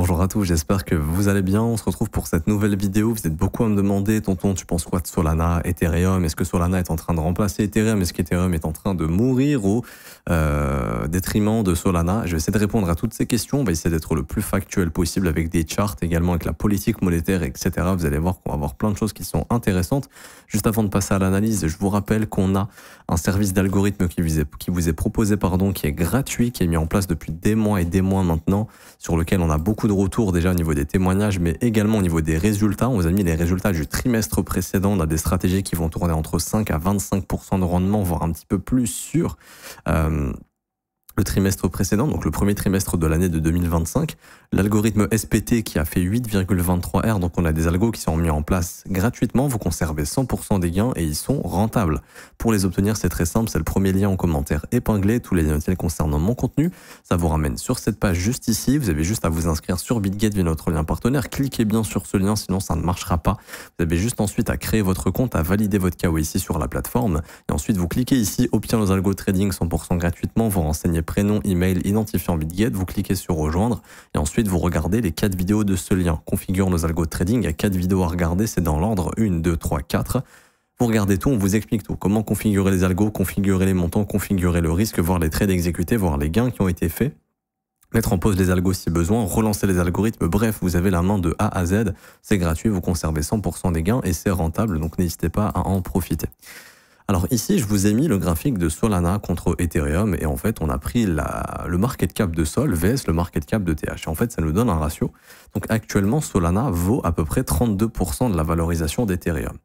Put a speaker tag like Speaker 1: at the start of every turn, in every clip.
Speaker 1: Bonjour à tous, j'espère que vous allez bien. On se retrouve pour cette nouvelle vidéo. Vous êtes beaucoup à me demander, tonton, tu penses quoi de Solana, Ethereum? Est-ce que Solana est en train de remplacer Ethereum? Est-ce qu'Ethereum est en train de mourir au détriment de Solana? Je vais essayer de répondre à toutes ces questions. On va essayer d'être le plus factuel possible avec des charts, également avec la politique monétaire, etc. Vous allez voir qu'on va avoir plein de choses qui sont intéressantes. Juste avant de passer à l'analyse, je vous rappelle qu'on a un service d'algorithme qui vous est proposé, qui est gratuit, qui est mis en place depuis des mois et des mois maintenant, sur lequel on a beaucoup de retours déjà au niveau des témoignages, mais également au niveau des résultats. On vous a mis les résultats du trimestre précédent. On a des stratégies qui vont tourner entre 5 à 25% de rendement, voire un petit peu plus sur le trimestre précédent, donc le premier trimestre de l'année de 2025. L'algorithme SPT qui a fait 8,23 R, donc on a des algos qui sont mis en place gratuitement. Vous conservez 100% des gains et ils sont rentables. Pour les obtenir, c'est très simple, c'est le premier lien en commentaire épinglé. Tous les liens concernant mon contenu, ça vous ramène sur cette page juste ici. Vous avez juste à vous inscrire sur Bitget via notre lien partenaire. Cliquez bien sur ce lien, sinon ça ne marchera pas. Vous avez juste ensuite à créer votre compte, à valider votre KYC sur la plateforme. Et ensuite, vous cliquez ici, obtenir nos algos trading 100% gratuitement. Vous renseignez prénom, email, identifiant Bitget. Vous cliquez sur rejoindre. Et ensuite, vous regardez les 4 vidéos de ce lien. Configure nos algos de trading. Il y a 4 vidéos à regarder. C'est dans l'ordre 1, 2, 3, 4. Vous regardez tout, on vous explique tout. Comment configurer les algos, configurer les montants, configurer le risque, voir les trades exécutés, voir les gains qui ont été faits. Mettre en pause les algos si besoin, relancer les algorithmes. Bref, vous avez la main de A à Z. C'est gratuit, vous conservez 100% des gains et c'est rentable. Donc n'hésitez pas à en profiter. Alors ici, je vous ai mis le graphique de Solana contre Ethereum et en fait, on a pris le market cap de Sol vs le market cap de TH. Et en fait, ça nous donne un ratio. Donc actuellement, Solana vaut à peu près 32% de la valorisation d'Ethereum.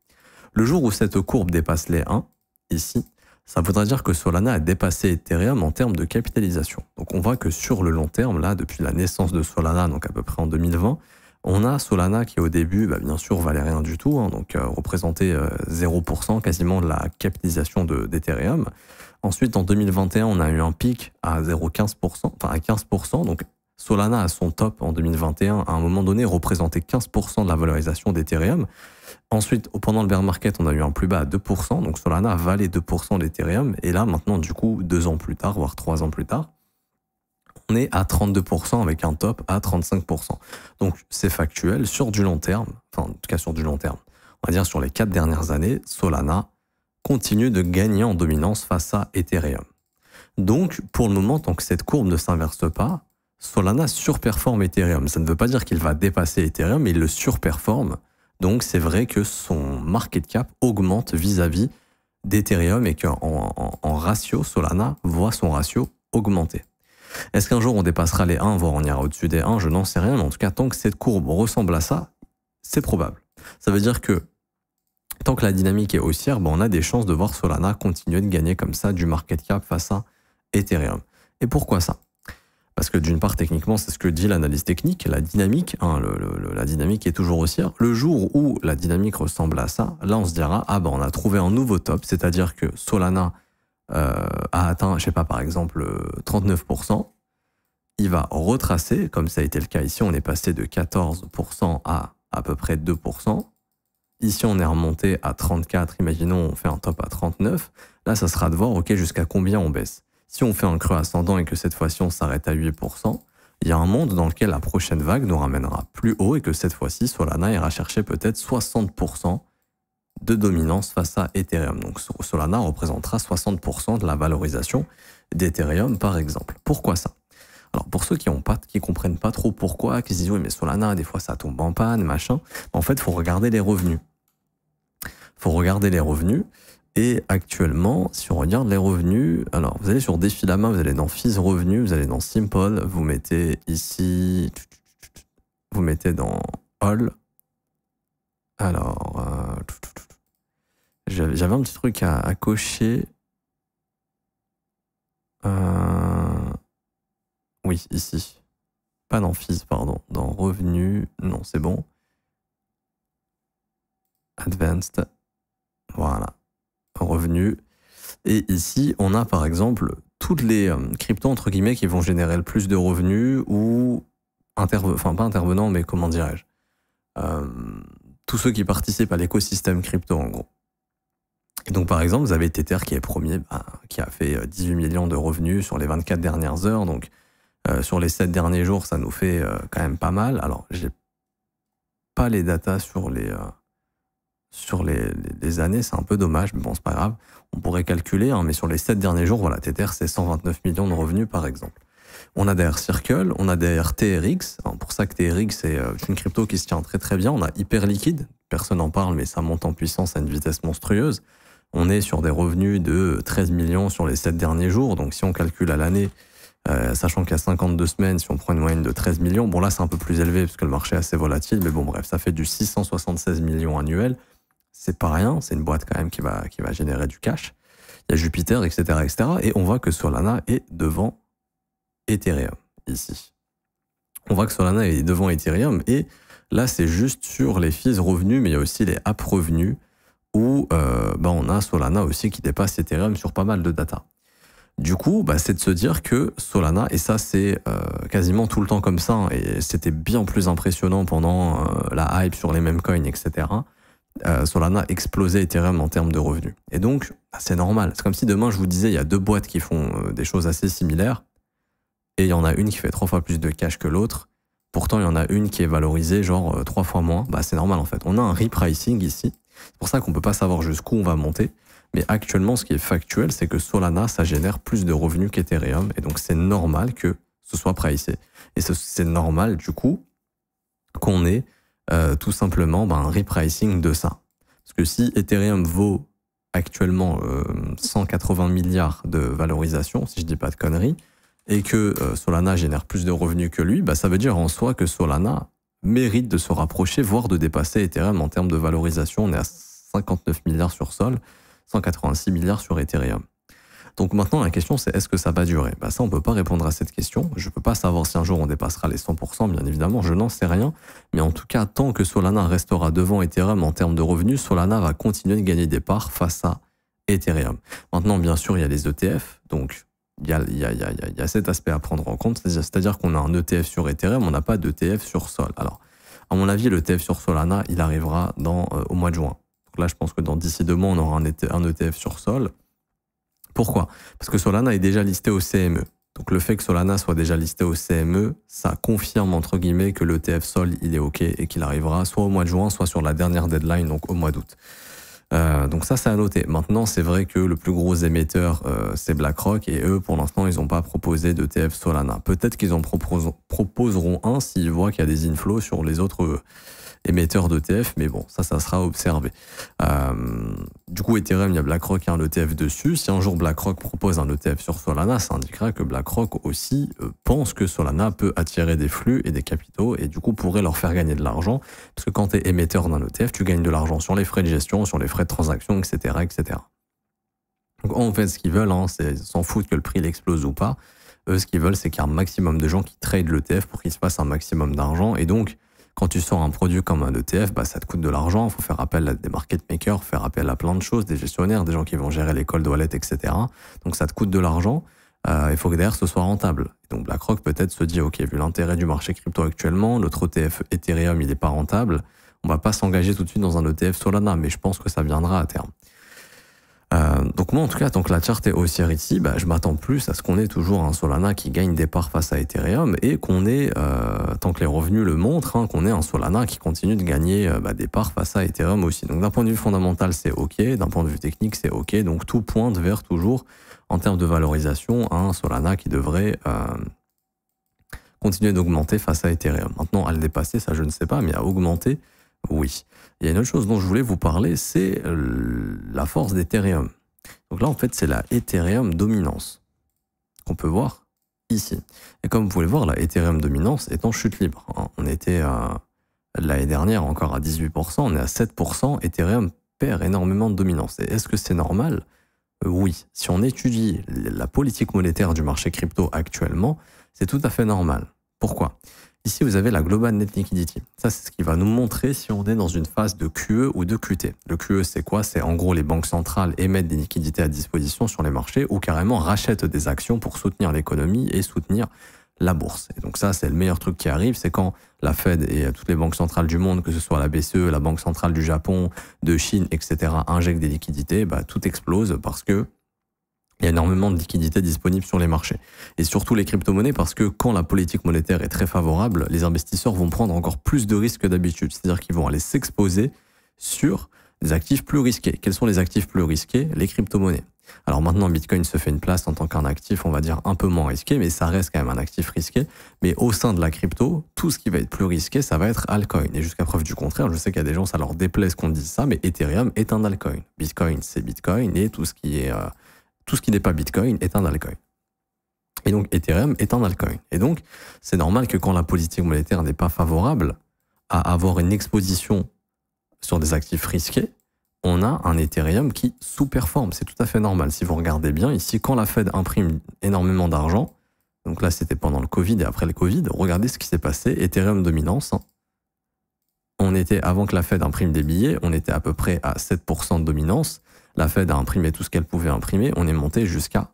Speaker 1: Le jour où cette courbe dépasse les 1, ici, ça voudra dire que Solana a dépassé Ethereum en termes de capitalisation. Donc on voit que sur le long terme, là, depuis la naissance de Solana, donc à peu près en 2020, on a Solana qui au début, bien sûr, valait rien du tout, donc représentait 0% quasiment de la capitalisation d'Ethereum. Ensuite, en 2021, on a eu un pic à 0,15%, enfin à 15%. Donc Solana à son top en 2021, à un moment donné, représentait 15% de la valorisation d'Ethereum. Ensuite, pendant le bear market, on a eu un plus bas à 2%. Donc Solana valait 2% d'Ethereum. Et là, maintenant, du coup, 2 ans plus tard, voire 3 ans plus tard, on est à 32% avec un top à 35%. Donc c'est factuel sur du long terme, enfin en tout cas sur du long terme. On va dire sur les 4 dernières années, Solana continue de gagner en dominance face à Ethereum. Donc pour le moment, tant que cette courbe ne s'inverse pas, Solana surperforme Ethereum. Ça ne veut pas dire qu'il va dépasser Ethereum, mais il le surperforme. Donc c'est vrai que son market cap augmente vis-à-vis d'Ethereum et qu'en ratio, Solana voit son ratio augmenter. Est-ce qu'un jour on dépassera les 1, voire on ira au-dessus des 1? Je n'en sais rien, mais en tout cas, tant que cette courbe ressemble à ça, c'est probable. Ça veut dire que tant que la dynamique est haussière, on a des chances de voir Solana continuer de gagner comme ça du market cap face à Ethereum. Et pourquoi ça? Parce que d'une part, techniquement, c'est ce que dit l'analyse technique, la dynamique, la dynamique est toujours haussière. Le jour où la dynamique ressemble à ça, là on se dira, on a trouvé un nouveau top, c'est-à-dire que Solana a atteint, je sais pas, par exemple 39%, il va retracer, comme ça a été le cas ici, on est passé de 14% à peu près 2%. Ici, on est remonté à 34, imaginons on fait un top à 39. Là, ça sera de voir, ok, jusqu'à combien on baisse. Si on fait un creux ascendant et que cette fois-ci, on s'arrête à 8%, il y a un monde dans lequel la prochaine vague nous ramènera plus haut et que cette fois-ci, Solana ira chercher peut-être 60% de dominance face à Ethereum. Donc Solana représentera 60% de la valorisation d'Ethereum par exemple. Pourquoi ça? Alors pour ceux qui comprennent pas trop pourquoi, qui se disent oui mais Solana des fois ça tombe en panne, machin, en fait il faut regarder les revenus. Faut regarder les revenus et actuellement si on regarde les revenus, alors vous allez sur Défi la main, vous allez dans Fees revenus, vous allez dans Simple, vous mettez ici, vous mettez dans All. Alors j'avais un petit truc à cocher. Oui, ici. Pas dans Fees, pardon. Dans Revenus. Non, c'est bon. Advanced. Voilà. Revenus. Et ici, on a par exemple toutes les cryptos, entre guillemets, qui vont générer le plus de revenus ou enfin pas intervenants, mais comment dirais-je, tous ceux qui participent à l'écosystème crypto en gros. Et donc par exemple, vous avez Tether qui est premier, qui a fait 18 millions de revenus sur les 24 dernières heures. Donc Sur les 7 derniers jours, ça nous fait quand même pas mal. Alors, j'ai pas les datas sur les années, c'est un peu dommage, mais bon, c'est pas grave. On pourrait calculer, hein, mais sur les 7 derniers jours, voilà, Tether, c'est 129 millions de revenus, par exemple. On a derrière Circle, on a derrière TRX. Alors, pour ça que TRX, c'est une crypto qui se tient très très bien. On a Hyperliquid, personne n'en parle, mais ça monte en puissance à une vitesse monstrueuse. On est sur des revenus de 13 millions sur les 7 derniers jours. Donc, si on calcule à l'année, sachant qu'il y a 52 semaines, si on prend une moyenne de 13 millions, bon là c'est un peu plus élevé parce que le marché est assez volatile, mais bon bref, ça fait du 676 millions annuels. C'est pas rien, c'est une boîte quand même qui va générer du cash. Il y a Jupiter, etc., etc. Et on voit que Solana est devant Ethereum, ici. On voit que Solana est devant Ethereum, et là c'est juste sur les fees revenus, mais il y a aussi les app revenus, où on a Solana aussi qui dépasse Ethereum sur pas mal de data. Du coup, c'est de se dire que Solana, et ça c'est quasiment tout le temps comme ça, hein, et c'était bien plus impressionnant pendant la hype sur les mêmes coins, etc., Solana explosait Ethereum en termes de revenus. Et donc, c'est normal. C'est comme si demain, je vous disais, il y a 2 boîtes qui font des choses assez similaires, et il y en a une qui fait 3 fois plus de cash que l'autre. Pourtant, il y en a une qui est valorisée genre 3 fois moins. C'est normal en fait. On a un repricing ici. C'est pour ça qu'on peut pas savoir jusqu'où on va monter. Mais actuellement, ce qui est factuel, c'est que Solana, ça génère plus de revenus qu'Ethereum. Et donc, c'est normal que ce soit pricé. Et c'est normal, du coup, qu'on ait tout simplement un repricing de ça. Parce que si Ethereum vaut actuellement 180 milliards de valorisation, si je dis pas de conneries, et que Solana génère plus de revenus que lui, ça veut dire en soi que Solana mérite de se rapprocher, voire de dépasser Ethereum en termes de valorisation. On est à 59 milliards sur Sol, 186 milliards sur Ethereum. Donc maintenant, la question, c'est est-ce que ça va durer? Ça, on ne peut pas répondre à cette question. Je ne peux pas savoir si un jour on dépassera les 100%, bien évidemment, je n'en sais rien. Mais en tout cas, tant que Solana restera devant Ethereum en termes de revenus, Solana va continuer de gagner des parts face à Ethereum. Maintenant, bien sûr, il y a les ETF, donc il y a cet aspect à prendre en compte, c'est-à-dire qu'on a un ETF sur Ethereum, on n'a pas d'ETF sur Sol. Alors, à mon avis, l'ETF sur Solana, il arrivera au mois de juin. Donc là, je pense que d'ici 2 mois, on aura un ETF sur Sol. Pourquoi? Parce que Solana est déjà listé au CME. Donc le fait que Solana soit déjà listé au CME, ça confirme entre guillemets que l'ETF Sol, il est OK et qu'il arrivera soit au mois de juin, soit sur la dernière deadline, donc au mois d'août. Donc ça, c'est à noter. Maintenant, c'est vrai que le plus gros émetteur, c'est BlackRock, et eux, pour l'instant, ils n'ont pas proposé d'ETF Solana. Peut-être qu'ils en proposeront un s'ils voient qu'il y a des inflows sur les autres émetteurs d'ETF, mais bon, ça sera observé. Du coup, Ethereum, il y a BlackRock et un ETF dessus. Si un jour BlackRock propose un ETF sur Solana, ça indiquera que BlackRock aussi pense que Solana peut attirer des flux et des capitaux, et du coup pourrait leur faire gagner de l'argent, parce que quand tu es émetteur d'un ETF, tu gagnes de l'argent sur les frais de gestion, sur les frais de transaction, etc., etc. Donc en fait, ce qu'ils veulent, c'est s'en foutre que le prix explose ou pas. Eux, ce qu'ils veulent, c'est qu'il y ait un maximum de gens qui tradent l'ETF pour qu'il se passe un maximum d'argent, et donc quand tu sors un produit comme un ETF, ça te coûte de l'argent, il faut faire appel à des market makers, faire appel à plein de choses, des gestionnaires, des gens qui vont gérer les cold wallets, etc. Donc ça te coûte de l'argent, il faut que derrière ce soit rentable. Et donc BlackRock peut-être se dit, ok, vu l'intérêt du marché crypto actuellement, notre ETF Ethereum, il n'est pas rentable, on va pas s'engager tout de suite dans un ETF Solana, mais je pense que ça viendra à terme. Donc moi en tout cas, tant que la charte est haussière ici, je m'attends plus à ce qu'on ait toujours un Solana qui gagne des parts face à Ethereum, et qu'on ait, tant que les revenus le montrent, qu'on ait un Solana qui continue de gagner des parts face à Ethereum aussi. Donc d'un point de vue fondamental, c'est OK, d'un point de vue technique, c'est OK, donc tout pointe vers toujours, en termes de valorisation, un Solana qui devrait continuer d'augmenter face à Ethereum. Maintenant, à le dépasser, ça je ne sais pas, mais à augmenter, oui. Il y a une autre chose dont je voulais vous parler, c'est la force d'Ethereum. Donc là, en fait, c'est la Ethereum dominance qu'on peut voir ici. Et comme vous pouvez le voir, la Ethereum dominance est en chute libre. On était l'année dernière encore à 18%, on est à 7%. Ethereum perd énormément de dominance. Et est-ce que c'est normal? Oui. Si on étudie la politique monétaire du marché crypto actuellement, c'est tout à fait normal. Pourquoi? Ici, vous avez la Global Net Liquidity. Ça, c'est ce qui va nous montrer si on est dans une phase de QE ou de QT. Le QE, c'est quoi? C'est en gros les banques centrales émettent des liquidités à disposition sur les marchés ou carrément rachètent des actions pour soutenir l'économie et soutenir la bourse. Et donc ça, c'est le meilleur truc qui arrive, c'est quand la Fed et toutes les banques centrales du monde, que ce soit la BCE, la Banque centrale du Japon, de Chine, etc., injectent des liquidités, tout explose parce que Il y a énormément de liquidités disponibles sur les marchés. Et surtout les crypto-monnaies, parce que quand la politique monétaire est très favorable, les investisseurs vont prendre encore plus de risques que d'habitude. C'est-à-dire qu'ils vont aller s'exposer sur des actifs plus risqués. Quels sont les actifs plus risqués? Les crypto-monnaies. Alors maintenant, Bitcoin se fait une place en tant qu'un actif, on va dire, un peu moins risqué, mais ça reste quand même un actif risqué. Mais au sein de la crypto, tout ce qui va être plus risqué, ça va être altcoin. Et jusqu'à preuve du contraire, je sais qu'il y a des gens, ça leur déplaise qu'on dise ça, mais Ethereum est un altcoin. Bitcoin, c'est Bitcoin, et tout ce qui n'est pas Bitcoin est un altcoin. Et donc, Ethereum est un altcoin. Et donc, c'est normal que quand la politique monétaire n'est pas favorable à avoir une exposition sur des actifs risqués, on a un Ethereum qui sous-performe. C'est tout à fait normal. Si vous regardez bien, ici, quand la Fed imprime énormément d'argent, donc là, c'était pendant le Covid et après le Covid, regardez ce qui s'est passé. Ethereum dominance. On était, avant que la Fed imprime des billets, on était à peu près à 7% de dominance. La Fed a imprimé tout ce qu'elle pouvait imprimer. On est monté jusqu'à,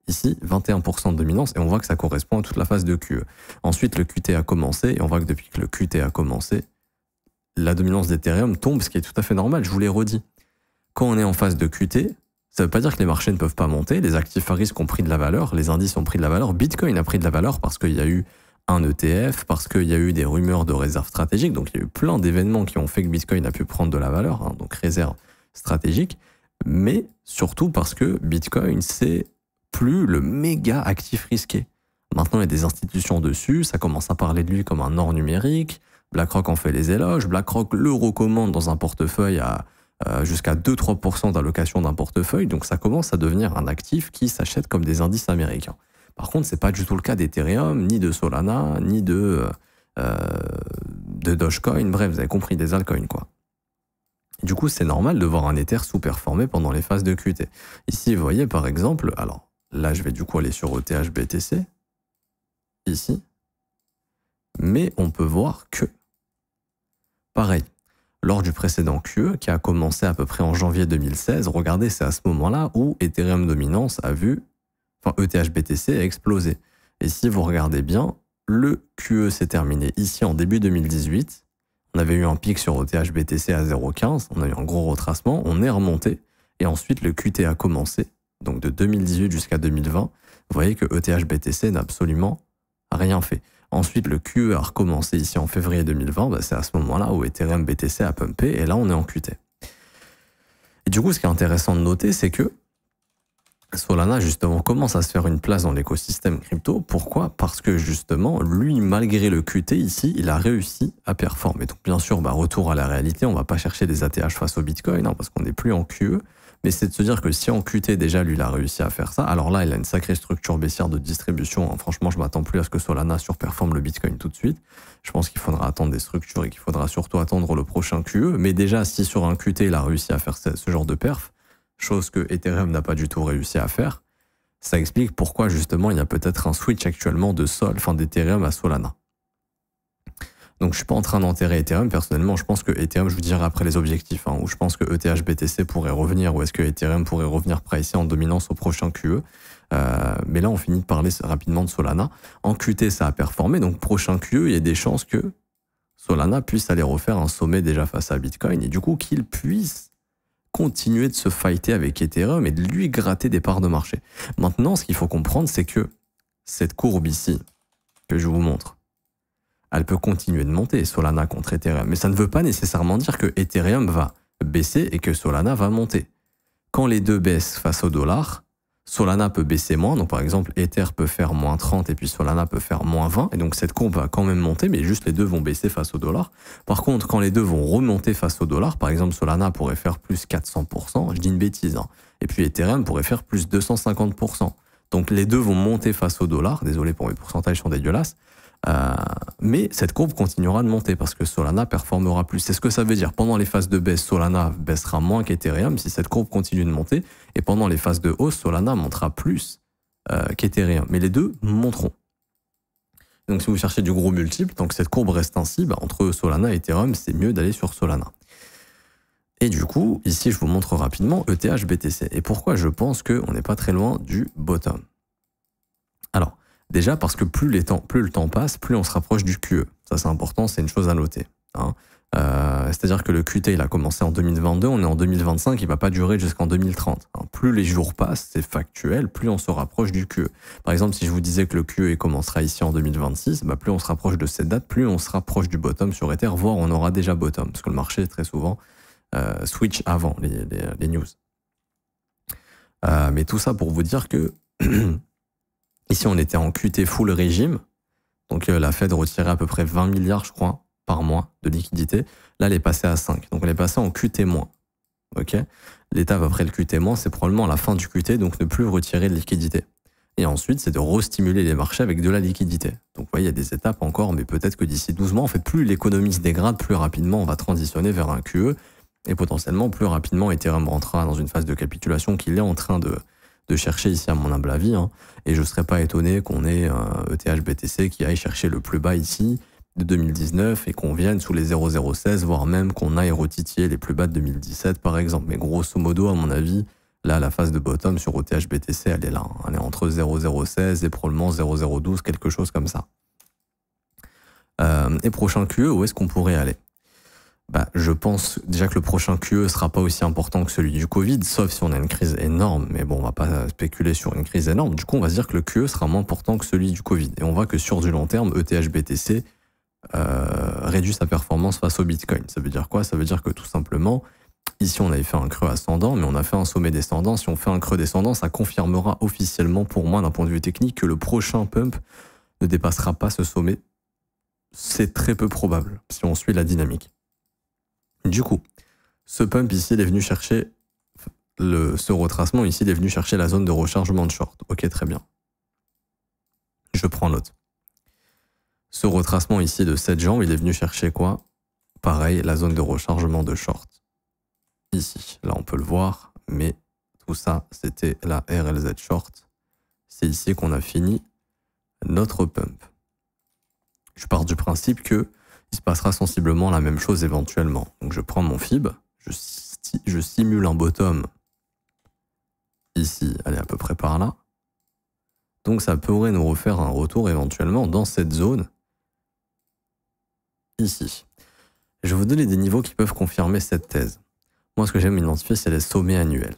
Speaker 1: ici, 21% de dominance. Et on voit que ça correspond à toute la phase de QE. Ensuite, le QT a commencé. Et on voit que depuis que le QT a commencé, la dominance d'Ethereum tombe, ce qui est tout à fait normal. Je vous l'ai redit. Quand on est en phase de QT, ça ne veut pas dire que les marchés ne peuvent pas monter. Les actifs à risque ont pris de la valeur. Les indices ont pris de la valeur. Bitcoin a pris de la valeur parce qu'il y a eu un ETF, parce qu'il y a eu des rumeurs de réserves stratégiques. Donc, il y a eu plein d'événements qui ont fait que Bitcoin a pu prendre de la valeur. Donc, réserve stratégique. Mais surtout parce que Bitcoin, c'est plus le méga actif risqué. Maintenant, il y a des institutions dessus. Ça commence à parler de lui comme un or numérique. BlackRock en fait les éloges. BlackRock le recommande dans un portefeuille à jusqu'à 2-3% d'allocation d'un portefeuille. Donc, ça commence à devenir un actif qui s'achète comme des indices américains. Par contre, c'est pas du tout le cas d'Ethereum, ni de Solana, ni de Dogecoin. Bref, vous avez compris, des altcoins, quoi. Et du coup, c'est normal de voir un Ether sous-performer pendant les phases de QT. Ici, vous voyez, par exemple, alors là, je vais du coup aller sur ETH-BTC, ici. Mais on peut voir que, pareil, lors du précédent QE, qui a commencé à peu près en janvier 2016, regardez, c'est à ce moment-là où Ethereum Dominance a vu, enfin ETH-BTC a explosé. Et si vous regardez bien, le QE s'est terminé ici en début 2018. On avait eu un pic sur ETH-BTC à 0,15, on a eu un gros retracement, on est remonté, et ensuite le QT a commencé, donc de 2018 jusqu'à 2020. Vous voyez que ETH-BTC n'a absolument rien fait. Ensuite, le QE a recommencé ici en février 2020, bah c'est à ce moment-là où Ethereum BTC a pumpé, et là on est en QT. Et du coup, ce qui est intéressant de noter, c'est que Solana, justement, commence à se faire une place dans l'écosystème crypto. Pourquoi? Parce que, justement, lui, malgré le QT, ici, il a réussi à performer. Donc, bien sûr, bah, retour à la réalité, on ne va pas chercher des ATH face au Bitcoin, hein, parce qu'on n'est plus en QE. Mais c'est de se dire que si en QT, déjà, lui, il a réussi à faire ça, alors là, il a une sacrée structure baissière de distribution. Hein. Franchement, je ne m'attends plus à ce que Solana surperforme le Bitcoin tout de suite. Je pense qu'il faudra attendre des structures et qu'il faudra surtout attendre le prochain QE. Mais déjà, si sur un QT, il a réussi à faire ce genre de perf, chose que Ethereum n'a pas du tout réussi à faire, ça explique pourquoi justement il y a peut-être un switch actuellement d'Ethereum à Solana. Donc je suis pas en train d'enterrer Ethereum, personnellement je pense que Ethereum, je vous dirai après les objectifs, hein, où je pense que ETH-BTC pourrait revenir, ou est-ce que Ethereum pourrait revenir pricé en dominance au prochain QE. Mais là on finit de parler rapidement de Solana. En QT ça a performé, donc prochain QE, il y a des chances que Solana puisse aller refaire un sommet déjà face à Bitcoin, et du coup qu'il puisse continuer de se fighter avec Ethereum et de lui gratter des parts de marché. Maintenant, ce qu'il faut comprendre, c'est que cette courbe ici, que je vous montre, elle peut continuer de monter, Solana contre Ethereum. Mais ça ne veut pas nécessairement dire que Ethereum va baisser et que Solana va monter. Quand les deux baissent face au dollar, Solana peut baisser moins. Donc par exemple, Ether peut faire moins 30 et puis Solana peut faire moins 20. Et donc cette courbe va quand même monter, mais juste les deux vont baisser face au dollar. Par contre, quand les deux vont remonter face au dollar, par exemple Solana pourrait faire plus 400%, je dis une bêtise, hein, et puis Ethereum pourrait faire plus 250%. Donc les deux vont monter face au dollar. Désolé pour mes pourcentages, sont dégueulasses. Mais cette courbe continuera de monter parce que Solana performera plus. C'est ce que ça veut dire. Pendant les phases de baisse, Solana baissera moins qu'Ethereum si cette courbe continue de monter. Et pendant les phases de hausse, Solana montera plus qu'Ethereum. Mais les deux monteront. Donc si vous cherchez du gros multiple, tant que cette courbe reste ainsi, bah, entre Solana et Ethereum, c'est mieux d'aller sur Solana. Et du coup, ici, je vous montre rapidement ETH-BTC. Et pourquoi je pense qu'on n'est pas très loin du bottom. Alors, déjà parce que plus le temps passe, plus on se rapproche du QE. Ça c'est important, c'est une chose à noter. Hein. C'est-à-dire que le QT, il a commencé en 2022, on est en 2025, il va pas durer jusqu'en 2030. Hein. Plus les jours passent, c'est factuel, plus on se rapproche du QE. Par exemple, si je vous disais que le QE commencera ici en 2026, bah plus on se rapproche de cette date, plus on se rapproche du bottom sur Ether, voire on aura déjà bottom, parce que le marché, très souvent, switch avant les news. Mais tout ça pour vous dire que ici, on était en QT full régime, donc la Fed retirait à peu près 20 milliards, je crois, par mois de liquidité. Là, elle est passée à 5. Donc, elle est passée en QT-. OK ? L'étape après le QT-, c'est probablement la fin du QT, donc ne plus retirer de liquidité. Et ensuite, c'est de restimuler les marchés avec de la liquidité. Donc, vous voyez, il y a des étapes encore, mais peut-être que d'ici 12 mois, en fait, plus l'économie se dégrade, plus rapidement on va transitionner vers un QE, et potentiellement, plus rapidement, Ethereum rentrera dans une phase de capitulation qu'il est en train de chercher ici, à mon humble avis. Hein. Et je ne serais pas étonné qu'on ait un ETH-BTC qui aille chercher le plus bas ici, de 2019 et qu'on vienne sous les 0,016, voire même qu'on aille retitiller les plus bas de 2017 par exemple. Mais grosso modo, à mon avis, là, la phase de bottom sur ETH-BTC, elle est là. Elle est entre 0,016 et probablement 0,012, quelque chose comme ça. Et prochain QE, où est-ce qu'on pourrait aller ? Bah, je pense déjà que le prochain QE sera pas aussi important que celui du Covid, sauf si on a une crise énorme. Mais bon, on va pas spéculer sur une crise énorme. Du coup, on va se dire que le QE sera moins important que celui du Covid. Et on voit que sur du long terme, ETH-BTC réduit sa performance face au Bitcoin. Ça veut dire quoi? Ça veut dire que tout simplement, ici on avait fait un creux ascendant, mais on a fait un sommet descendant. Si on fait un creux descendant, ça confirmera officiellement pour moi d'un point de vue technique que le prochain pump ne dépassera pas ce sommet. C'est très peu probable si on suit la dynamique. Du coup, ce pump ici, il est venu chercher ce retracement ici, il est venu chercher la zone de rechargement de short. Ok, très bien. Je prends note. Ce retracement ici de 7 jambes, il est venu chercher quoi? Pareil, la zone de rechargement de short. Ici, là on peut le voir, mais tout ça, c'était la RLZ short. C'est ici qu'on a fini notre pump. Je pars du principe que il se passera sensiblement la même chose éventuellement. Donc je prends mon FIB, je simule un bottom ici, elle est à peu près par là. Donc ça pourrait nous refaire un retour éventuellement dans cette zone ici. Je vais vous donner des niveaux qui peuvent confirmer cette thèse. Moi, ce que j'aime identifier, c'est les sommets annuels.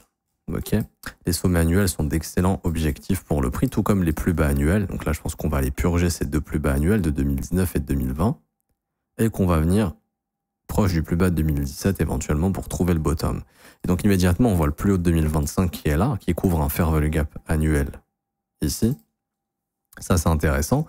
Speaker 1: Okay, les sommets annuels sont d'excellents objectifs pour le prix, tout comme les plus bas annuels. Donc là, je pense qu'on va aller purger ces deux plus bas annuels de 2019 et de 2020 et qu'on va venir proche du plus bas de 2017 éventuellement pour trouver le bottom. Et donc immédiatement, on voit le plus haut de 2025 qui est là, qui couvre un fair value gap annuel ici. Ça, c'est intéressant.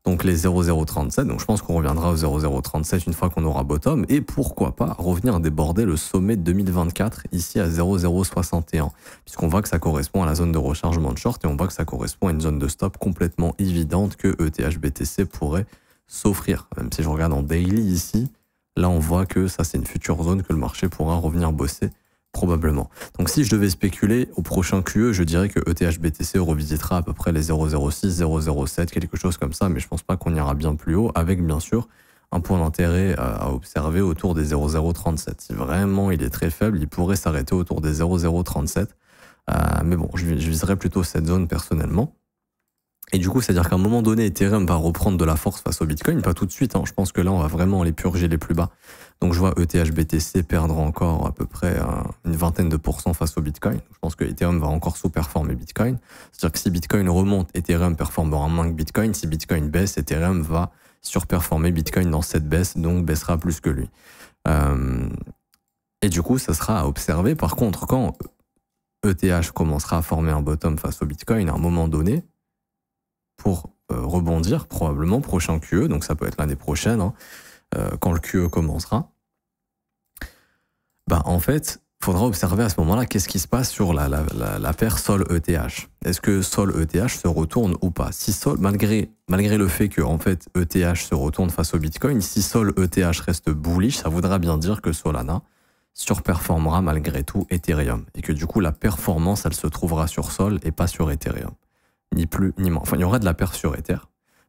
Speaker 1: Donc les 0,037, donc je pense qu'on reviendra au 0,037 une fois qu'on aura bottom, et pourquoi pas revenir déborder le sommet de 2024 ici à 0,061, puisqu'on voit que ça correspond à la zone de rechargement de short, et on voit que ça correspond à une zone de stop complètement évidente que ETH-BTC pourrait s'offrir. Même si je regarde en daily ici, là on voit que ça c'est une future zone que le marché pourra revenir bosser probablement. Donc si je devais spéculer au prochain QE, je dirais que ETH-BTC revisitera à peu près les 0,06, 0,07, quelque chose comme ça, mais je pense pas qu'on ira bien plus haut, avec bien sûr un point d'intérêt à observer autour des 0,037. Si vraiment il est très faible, il pourrait s'arrêter autour des 0,037, mais bon, je viserais plutôt cette zone personnellement. Et du coup, c'est-à-dire qu'à un moment donné, Ethereum va reprendre de la force face au Bitcoin, pas tout de suite, hein. Je pense que là, on va vraiment aller purger les plus bas. Donc je vois ETH-BTC perdre encore à peu près une vingtaine de % face au Bitcoin. Je pense que Ethereum va encore sous-performer Bitcoin. C'est-à-dire que si Bitcoin remonte, Ethereum performera moins que Bitcoin. Si Bitcoin baisse, Ethereum va surperformer Bitcoin dans cette baisse, donc baissera plus que lui. Et du coup, ça sera à observer. Par contre, quand ETH commencera à former un bottom face au Bitcoin, à un moment donné, pour rebondir, probablement, prochain QE, donc ça peut être l'année prochaine, hein, quand le QE commencera, bah en fait, il faudra observer à ce moment-là qu'est-ce qui se passe sur la paire Sol-ETH. Est-ce que Sol-ETH se retourne ou pas? Si Sol, malgré le fait que en fait, ETH se retourne face au Bitcoin, si Sol-ETH reste bullish, ça voudra bien dire que Solana surperformera malgré tout Ethereum. Et que du coup, la performance, elle se trouvera sur Sol et pas sur Ethereum. Ni plus, ni moins. Enfin, il y aura de la perf sur Ether.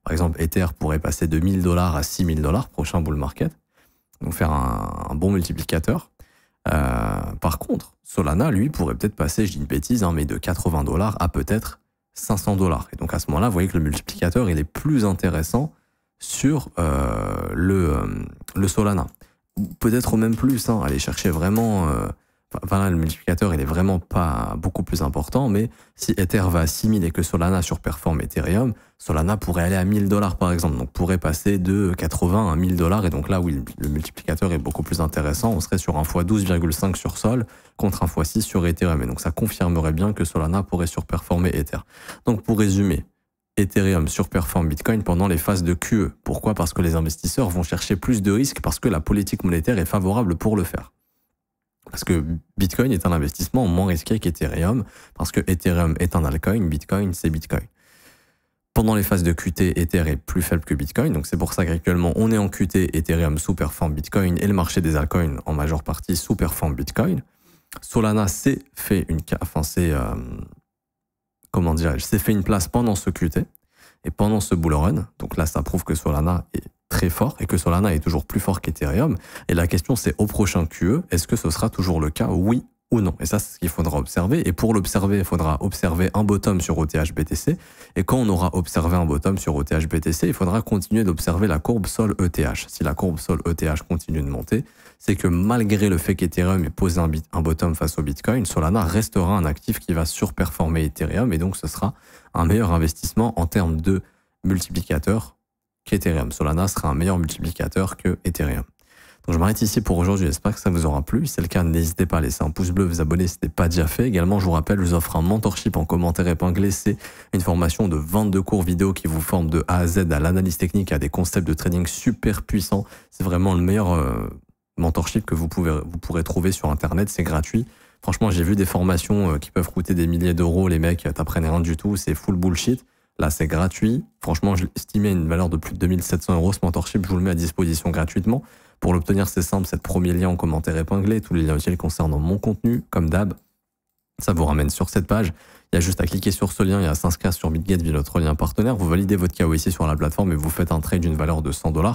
Speaker 1: Par exemple, Ether pourrait passer de $1000 à $6000, prochain bull market. Donc faire un bon multiplicateur. Par contre, Solana, lui, pourrait peut-être passer, je dis une bêtise, hein, mais de $80 à peut-être $500. Et donc à ce moment-là, vous voyez que le multiplicateur, il est plus intéressant sur le Solana. peut-être au même plus, hein. Aller chercher vraiment... Voilà, le multiplicateur, il est vraiment pas beaucoup plus important, mais si Ether va à 6000 et que Solana surperforme Ethereum, Solana pourrait aller à 1000 $ par exemple, donc pourrait passer de 80 à 1000 $, et donc là, oui, le multiplicateur est beaucoup plus intéressant, on serait sur un x 12,5 sur Sol contre un x 6 sur Ethereum, et donc ça confirmerait bien que Solana pourrait surperformer Ether. Donc pour résumer, Ethereum surperforme Bitcoin pendant les phases de QE. Pourquoi? Parce que les investisseurs vont chercher plus de risques, parce que la politique monétaire est favorable pour le faire. Parce que Bitcoin est un investissement moins risqué qu'Ethereum, parce que Ethereum est un altcoin, Bitcoin c'est Bitcoin. Pendant les phases de QT, Ether est plus faible que Bitcoin, donc c'est pour ça qu'actuellement on est en QT, Ethereum sous-performe Bitcoin et le marché des altcoins en majeure partie sous-performe Bitcoin. Solana s'est fait s'est fait une place pendant ce QT et pendant ce bull run, donc là ça prouve que Solana est très fort et que Solana est toujours plus fort qu'Ethereum. Et la question c'est au prochain QE, est-ce que ce sera toujours le cas, oui ou non? Et ça c'est ce qu'il faudra observer. Et pour l'observer, il faudra observer un bottom sur OTH BTC. Et quand on aura observé un bottom sur OTH BTC, il faudra continuer d'observer la courbe Sol ETH. Si la courbe Sol ETH continue de monter, c'est que malgré le fait qu'Ethereum ait posé un bottom face au Bitcoin, Solana restera un actif qui va surperformer Ethereum et donc ce sera un meilleur investissement en termes de multiplicateur qu'Ethereum. Solana sera un meilleur multiplicateur que Ethereum. Donc je m'arrête ici pour aujourd'hui, j'espère que ça vous aura plu. Si c'est le cas, n'hésitez pas à laisser un pouce bleu, vous abonner si ce n'est pas déjà fait. Également, je vous rappelle, je vous offre un mentorship en commentaire épinglé. C'est une formation de 22 cours vidéo qui vous forme de A à Z à l'analyse technique, à des concepts de trading super puissants. C'est vraiment le meilleur mentorship que vous pourrez trouver sur Internet, c'est gratuit. Franchement, j'ai vu des formations qui peuvent coûter des milliers d'euros, les mecs t'apprennent rien du tout, c'est full bullshit. Là, c'est gratuit. Franchement, je l'estimais une valeur de plus de 2700 € ce mentorship. Je vous le mets à disposition gratuitement. Pour l'obtenir, c'est simple, c'est le premier lien en commentaire épinglé. Tous les liens utiles concernant mon contenu, comme d'hab. Ça vous ramène sur cette page. Il y a juste à cliquer sur ce lien et à s'inscrire sur BitGet via notre lien partenaire. Vous validez votre KYC sur la plateforme et vous faites un trade d'une valeur de 100 $.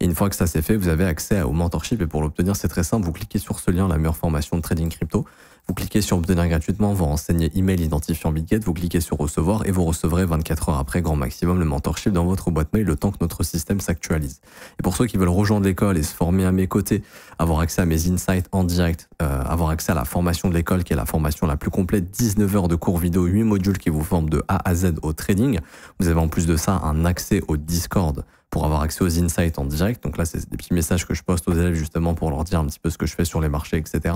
Speaker 1: Et une fois que ça c'est fait, vous avez accès au mentorship. Et pour l'obtenir, c'est très simple. Vous cliquez sur ce lien, la meilleure formation de trading crypto. Vous cliquez sur obtenir gratuitement, vous renseignez email identifiant BitGet, vous cliquez sur recevoir et vous recevrez 24 heures après grand maximum le mentorship dans votre boîte mail le temps que notre système s'actualise. Et pour ceux qui veulent rejoindre l'école et se former à mes côtés, avoir accès à mes insights en direct, avoir accès à la formation de l'école qui est la formation la plus complète, 19 heures de cours vidéo, 8 modules qui vous forment de A à Z au trading. Vous avez en plus de ça un accès au Discord pour avoir accès aux insights en direct. Donc là, c'est des petits messages que je poste aux élèves justement pour leur dire un petit peu ce que je fais sur les marchés, etc.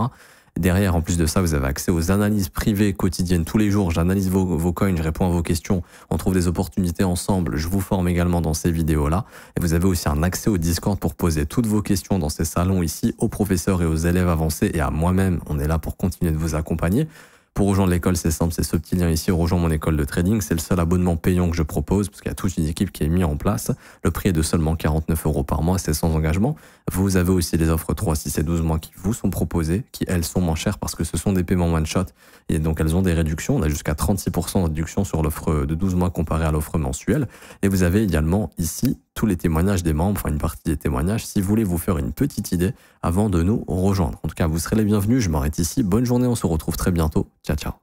Speaker 1: Derrière, en plus de ça, vous avez accès aux analyses privées quotidiennes tous les jours. J'analyse vos coins, je réponds à vos questions. On trouve des opportunités ensemble. Je vous forme également dans ces vidéos-là. Et vous avez aussi un accès au Discord pour poser toutes vos questions dans ces salons ici aux professeurs et aux élèves avancés et à moi-même. On est là pour continuer de vous accompagner. Pour rejoindre l'école, c'est simple, c'est ce petit lien ici, rejoindre mon école de trading. C'est le seul abonnement payant que je propose, parce qu'il y a toute une équipe qui est mise en place. Le prix est de seulement 49 € par mois, c'est sans engagement. Vous avez aussi les offres 3, 6 et 12 mois qui vous sont proposées, qui elles sont moins chères parce que ce sont des paiements one-shot. Et donc elles ont des réductions. On a jusqu'à 36% de réduction sur l'offre de 12 mois comparée à l'offre mensuelle. Et vous avez également ici tous les témoignages des membres, enfin une partie des témoignages, si vous voulez vous faire une petite idée avant de nous rejoindre. En tout cas, vous serez les bienvenus. Je m'arrête ici. Bonne journée, on se retrouve très bientôt. Ciao, ciao.